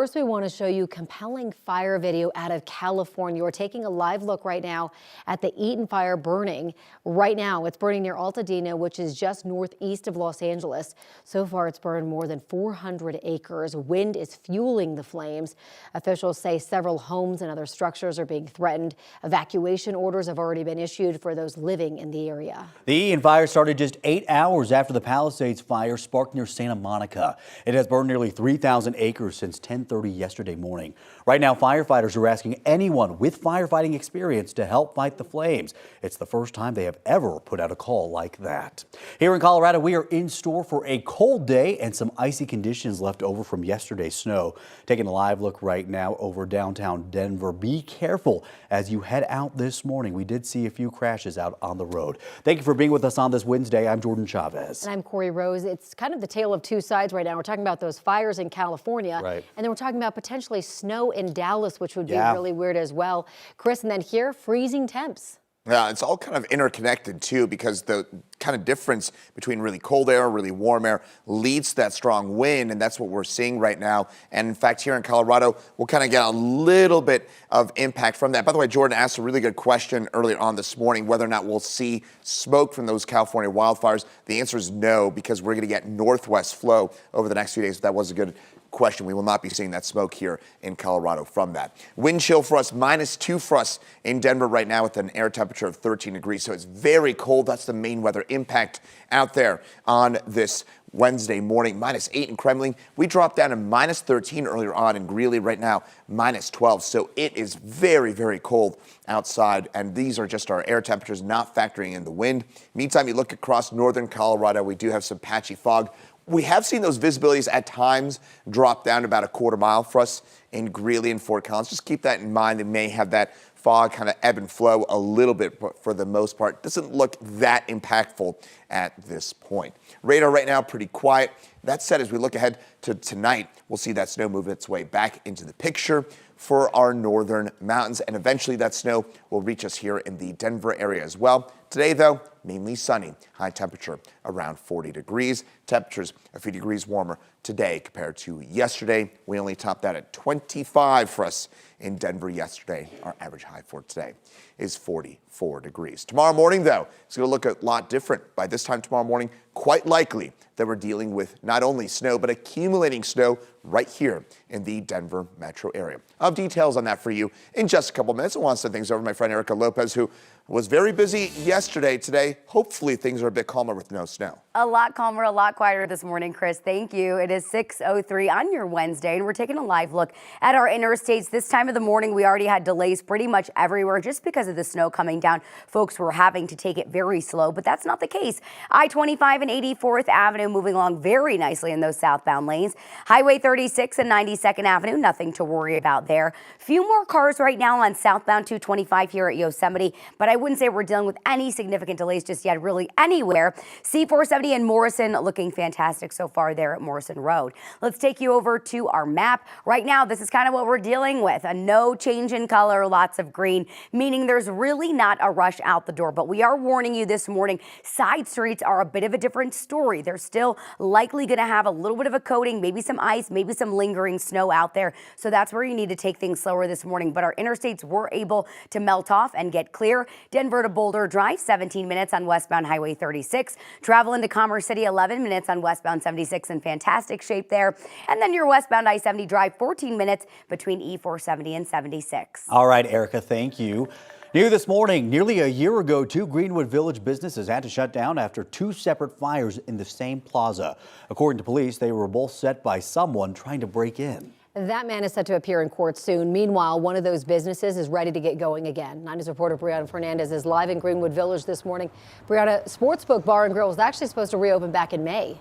First, we want to show you compelling fire video out of California. We're taking a live look right now at the Eaton fire burning. Right now, it's burning near Altadena, which is just northeast of Los Angeles. So far, it's burned more than 400 acres. Wind is fueling the flames. Officials say several homes and other structures are being threatened. Evacuation orders have already been issued for those living in the area. The Eaton fire started just 8 hours after the Palisades fire sparked near Santa Monica. It has burned nearly 3,000 acres since 10:30 yesterday morning. Right now, firefighters are asking anyone with firefighting experience to help fight the flames. It's the first time they have ever put out a call like that. Here in Colorado, we are in store for a cold day and some icy conditions left over from yesterday's snow. Taking a live look right now over downtown Denver. Be careful as you head out this morning. We did see a few crashes out on the road. Thank you for being with us on this Wednesday. I'm Jordan Chavez. And I'm Corey Rose. It's kind of the tale of two sides right now. We're talking about those fires in California. Right. And then we're talking about potentially snow in Dallas, which would be really weird as well. Chris, and then here, freezing temps. Yeah, it's all kind of interconnected too, because the kind of difference between really cold air, really warm air leads to that strong wind, and that's what we're seeing right now. And in fact, here in Colorado, we'll kind of get a little bit of impact from that. By the way, Jordan asked a really good question earlier on this morning, whether or not we'll see smoke from those California wildfires. The answer is no, because we're going to get northwest flow over the next few days. That was a good question. We will not be seeing that smoke here in Colorado from that. Wind chill for us, -2 for us in Denver right now with an air temperature of 13 degrees. So it's very cold. That's the main weather impact out there on this Wednesday morning. -8 in Kremling. We dropped down to -13 earlier on in Greeley. Right now, -12. So it is very, very cold outside. And these are just our air temperatures, not factoring in the wind. Meantime, you look across northern Colorado, we do have some patchy fog. We have seen those visibilities at times drop down to about a quarter mile for us in Greeley and Fort Collins. Just keep that in mind. They may have that fog kind of ebb and flow a little bit, but for the most part, it doesn't look that impactful at this point. Radar right now, pretty quiet. That said, as we look ahead to tonight, we'll see that snow move its way back into the picture for our northern mountains, and eventually that snow will reach us here in the Denver area as well. Today, though, mainly sunny. High temperature around 40 degrees. Temperatures a few degrees warmer today compared to yesterday. We only topped that at 25 for us in Denver yesterday. Our average high for today is 44 degrees. Tomorrow morning, though, it's going to look a lot different. By this time tomorrow morning, quite likely that we're dealing with not only snow, but accumulating snow right here in the Denver metro area. I'll have details on that for you in just a couple minutes. I want to send things over to my friend Erica Lopez, who was very busy yesterday. Today, hopefully things are a bit calmer with no snow. A lot calmer, a lot quieter this morning, Chris. Thank you. It is 6:03 on your Wednesday, and we're taking a live look at our interstates. This time of the morning, we already had delays pretty much everywhere just because of the snow coming down. Folks were having to take it very slow, but that's not the case. I-25 and 84th Avenue moving along very nicely in those southbound lanes. Highway 36 and 92nd Avenue, nothing to worry about there. Few more cars right now on southbound 225 here at Yosemite, but I wouldn't say we're dealing with any significant delays just yet, really anywhere. C470 and Morrison looking fantastic so far there at Morrison Road. Let's take you over to our map. Right now, this is kind of what we're dealing with. A no change in color, lots of green, meaning there's really not a rush out the door. But we are warning you this morning, side streets are a bit of a different story. They're still likely going to have a little bit of a coating, maybe some ice, maybe some lingering snow out there. So that's where you need to take things slower this morning. But our interstates were able to melt off and get clear. Denver to Boulder Drive, 17 minutes on westbound Highway 36. Travel into Commerce City, 11 minutes on westbound 76 in fantastic shape there. And then your westbound I-70 Drive, 14 minutes between E470 and 76. All right, Erica, thank you. New this morning, nearly a year ago, 2 Greenwood Village businesses had to shut down after 2 separate fires in the same plaza. According to police, they were both set by someone trying to break in. That man is set to appear in court soon. Meanwhile, one of those businesses is ready to get going again. 9 News reporter Brianna Fernandez is live in Greenwood Village this morning. Brianna, Sportsbook Bar and Grill was actually supposed to reopen back in May.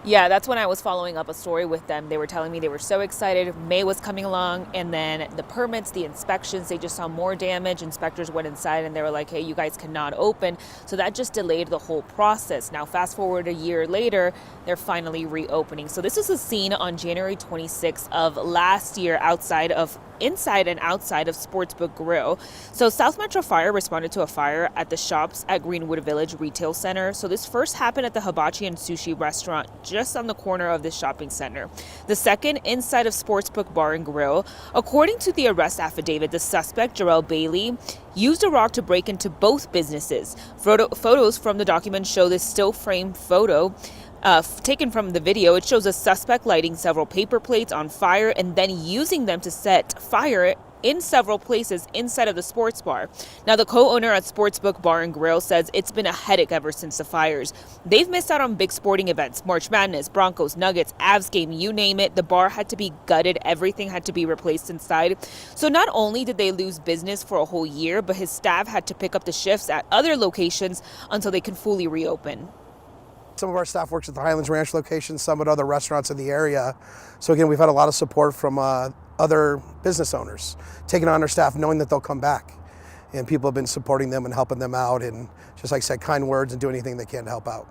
Yeah, that's when I was following up a story with them. They were telling me they were so excited. May was coming along, and then the permits, the inspections, they just saw more damage. Inspectors went inside and they were like, hey, you guys cannot open. So that just delayed the whole process. Now, fast forward a year later, they're finally reopening. So this is a scene on January 26th of last year outside of inside and outside of Sportsbook Grill. So South Metro Fire responded to a fire at the shops at Greenwood Village Retail Center. So this first happened at the Hibachi and Sushi restaurant just on the corner of this shopping center. The second inside of Sportsbook Bar and Grill. According to the arrest affidavit, the suspect, Jarrell Bailey, used a rock to break into both businesses. Photos from the document show this still frame photo taken from the video. It shows a suspect lighting several paper plates on fire and then using them to set fire in several places inside of the sports bar. Now, the co-owner at Sportsbook Bar and Grill says it's been a headache ever since the fires. They've missed out on big sporting events, March Madness, Broncos, Nuggets, Avs game, you name it. The bar had to be gutted. Everything had to be replaced inside. So not only did they lose business for a whole year, but his staff had to pick up the shifts at other locations until they can fully reopen. Some of our staff works at the Highland Ranch location, some at other restaurants in the area. So again, we've had a lot of support from other business owners, taking on their staff, knowing that they'll come back. And people have been supporting them and helping them out, and just like I said, kind words and do anything they can to help out.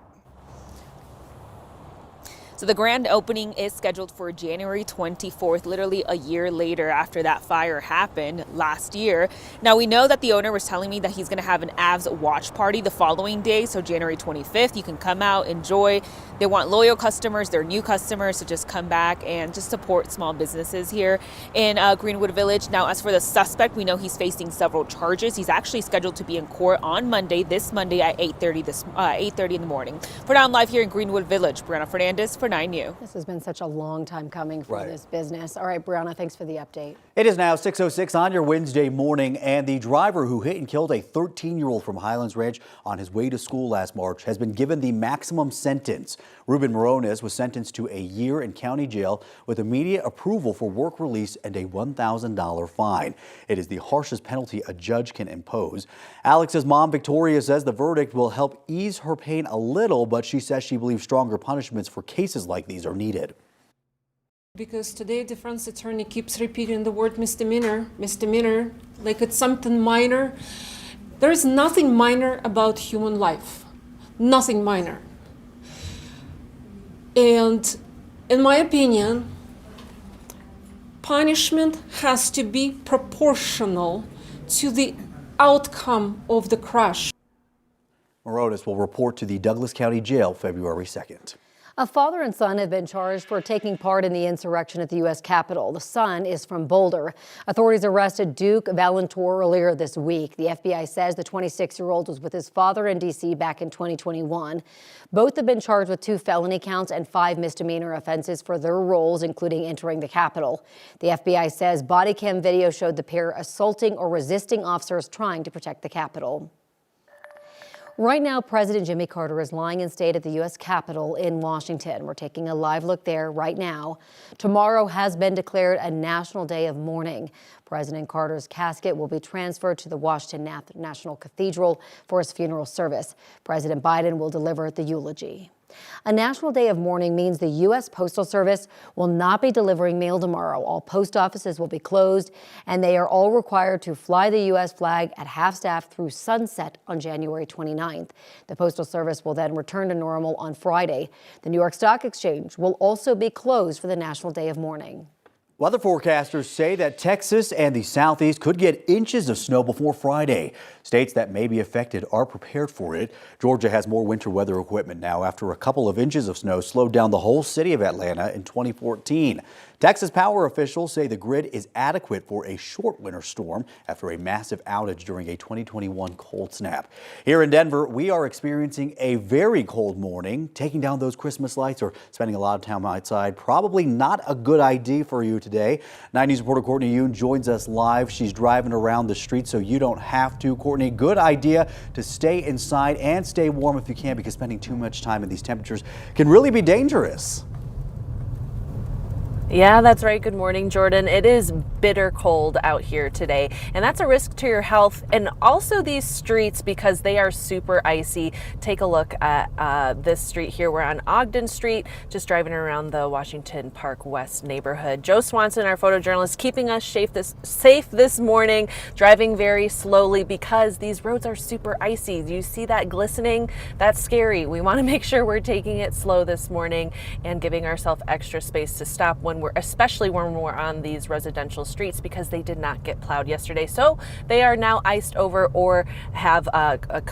So the grand opening is scheduled for January 24th, literally a year later after that fire happened last year. Now, we know that the owner was telling me that he's going to have an Avs watch party the following day, so January 25th. You can come out, enjoy. They want loyal customers, they're new customers, so just come back and just support small businesses here in Greenwood Village. Now, as for the suspect, we know he's facing several charges. He's actually scheduled to be in court on Monday, this Monday at 8:30 in the morning. For now, I'm live here in Greenwood Village. Brianna Fernandez for 9 News. This has been such a long time coming for this business. All right, Brianna, thanks for the update. It is now 6:06 on your Wednesday morning, and the driver who hit and killed a 13-year-old from Highland Ranch on his way to school last March has been given the maximum sentence. Ruben Morones was sentenced to a year in county jail with immediate approval for work release and a $1,000 fine. It is the harshest penalty a judge can impose. Alex's mom, Victoria, says the verdict will help ease her pain a little, but she says she believes stronger punishments for cases like these are needed. Because today defense attorney keeps repeating the word misdemeanor, misdemeanor, like it's something minor. There is nothing minor about human life, nothing minor. And in my opinion, punishment has to be proportional to the outcome of the crash. Morones will report to the Douglas County Jail February 2nd. A father and son have been charged for taking part in the insurrection at the U.S. Capitol. The son is from Boulder. Authorities arrested Duke Valentour earlier this week. The FBI says the 26-year-old was with his father in D.C. back in 2021. Both have been charged with 2 felony counts and 5 misdemeanor offenses for their roles, including entering the Capitol. The FBI says body cam video showed the pair assaulting or resisting officers trying to protect the Capitol. Right now, President Jimmy Carter is lying in state at the U.S. Capitol in Washington. We're taking a live look there right now. Tomorrow has been declared a national day of mourning. President Carter's casket will be transferred to the Washington National Cathedral for his funeral service. President Biden will deliver the eulogy. A national day of mourning means the U.S. Postal Service will not be delivering mail tomorrow. All post offices will be closed, and they are all required to fly the U.S. flag at half-staff through sunset on January 29th. The Postal Service will then return to normal on Friday. The New York Stock Exchange will also be closed for the National Day of Mourning. Weather forecasters say that Texas and the Southeast could get inches of snow before Friday. States that may be affected are prepared for it. Georgia has more winter weather equipment now after a couple of inches of snow slowed down the whole city of Atlanta in 2014. Texas power officials say the grid is adequate for a short winter storm after a massive outage during a 2021 cold snap. Here in Denver, we are experiencing a very cold morning. Taking down those Christmas lights or spending a lot of time outside, probably not a good idea for you today. 9 News reporter Courtney Yoon joins us live. She's driving around the street so you don't have to. Courtney, good idea to stay inside and stay warm if you can, because spending too much time in these temperatures can really be dangerous. Yeah, that's right. Good morning, Jordan. It is bitter cold out here today, and that's a risk to your health and also these streets because they are super icy. Take a look at this street here. We're on Ogden Street, just driving around the Washington Park West neighborhood. Joe Swanson, our photojournalist, keeping us safe this morning, driving very slowly because these roads are super icy. Do you see that glistening? That's scary. We want to make sure we're taking it slow this morning and giving ourselves extra space to stop when especially when we're on these residential streets, because they did not get plowed yesterday. So they are now iced over or have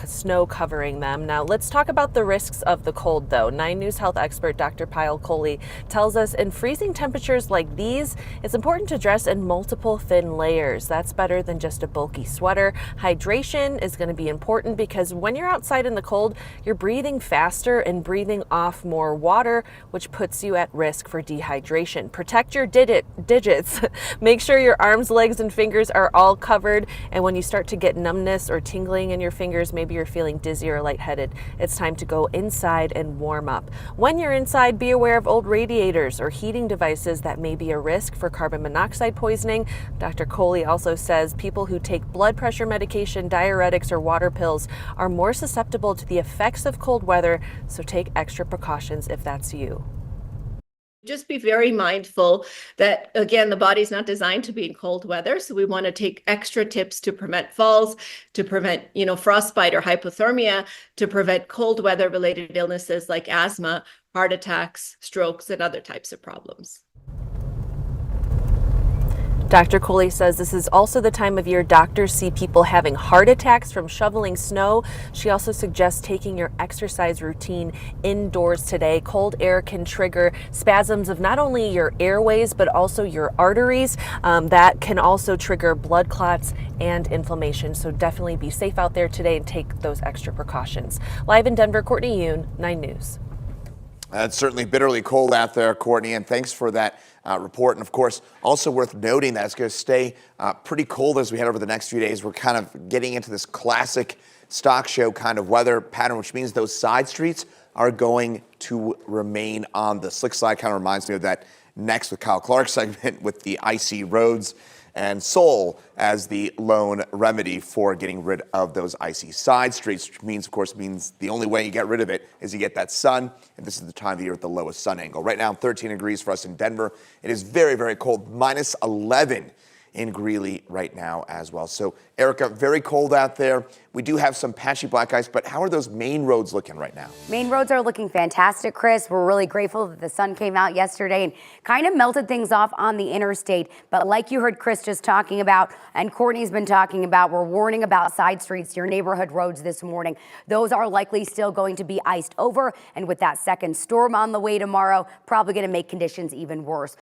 snow covering them. Now let's talk about the risks of the cold though. 9 News health expert Dr. Payal Kohli tells us in freezing temperatures like these, it's important to dress in multiple thin layers. That's better than just a bulky sweater. Hydration is going to be important because when you're outside in the cold, you're breathing faster and breathing off more water, which puts you at risk for dehydration. Protect your digits. Make sure your arms, legs, and fingers are all covered. And when you start to get numbness or tingling in your fingers, maybe you're feeling dizzy or lightheaded, it's time to go inside and warm up. When you're inside, be aware of old radiators or heating devices that may be a risk for carbon monoxide poisoning. Dr. Kohli also says people who take blood pressure medication, diuretics, or water pills are more susceptible to the effects of cold weather, so take extra precautions if that's you. Just be very mindful that, again, the body's not designed to be in cold weather. So we want to take extra tips to prevent falls, to prevent, frostbite or hypothermia, to prevent cold weather related illnesses like asthma, heart attacks, strokes, and other types of problems. Dr. Kohli says this is also the time of year doctors see people having heart attacks from shoveling snow. She also suggests taking your exercise routine indoors today. Cold air can trigger spasms of not only your airways, but also your arteries. That can also trigger blood clots and inflammation. So definitely be safe out there today and take those extra precautions. Live in Denver, Courtney Yoon, 9 News. It's certainly bitterly cold out there, Courtney, and thanks for that report. And of course, also worth noting that it's going to stay pretty cold as we head over the next few days. We're kind of getting into this classic stock show kind of weather pattern, which means those side streets are going to remain on the slick side. Kind of reminds me of that Next with Kyle Clark segment with the icy roads and Soul as the lone remedy for getting rid of those icy side streets, which means, of course, the only way you get rid of it is you get that sun, and this is the time of the year with the lowest sun angle. Right now, 13 degrees for us in Denver. It is very, very cold, minus 11 in Greeley right now as well. So, Erica, very cold out there. We do have some patchy black ice, but how are those main roads looking right now? Main roads are looking fantastic, Chris. We're really grateful that the sun came out yesterday and kind of melted things off on the interstate. But like you heard Chris just talking about, and Courtney's been talking about, we're warning about side streets, your neighborhood roads this morning. Those are likely still going to be iced over. And with that second storm on the way tomorrow, probably going to make conditions even worse.